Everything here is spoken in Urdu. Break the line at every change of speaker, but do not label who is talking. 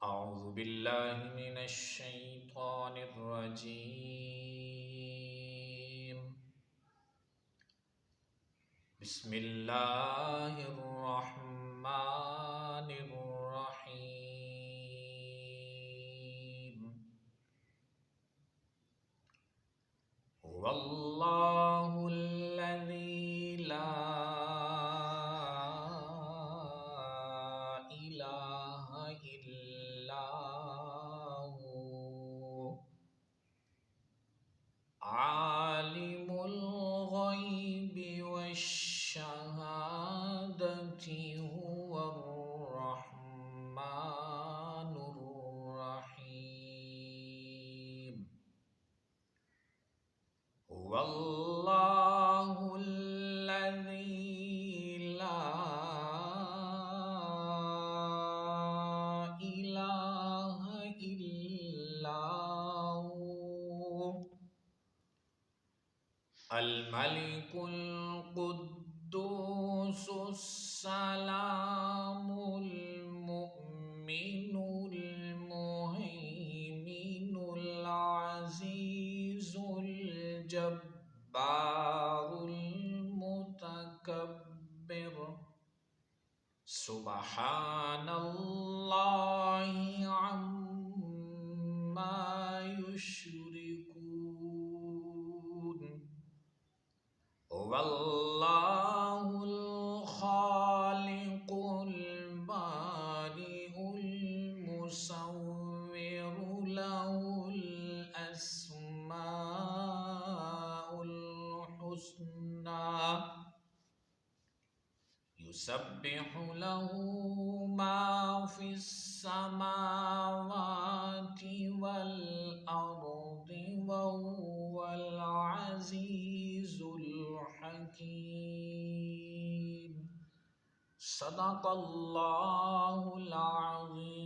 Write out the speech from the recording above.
أعوذ بالله من الشيطان الرجيم. بسم الله الرحمن الرحيم. هو الله الذي لا إله إلا هو عالم الغيب والشهادة هو الرحمن الرحيم. هو الله الذي لا إله إلا هو الملك القدوس السلام المؤمن المهيمن العزيز الجبار المتكبر سبحان الله عما يشركون. هو الله الخالق البارئ المصور له الأسماء الحسنى يسبح له ما في السماوات والأرض وهو العزيز الحكيم. صدق الله العظيم.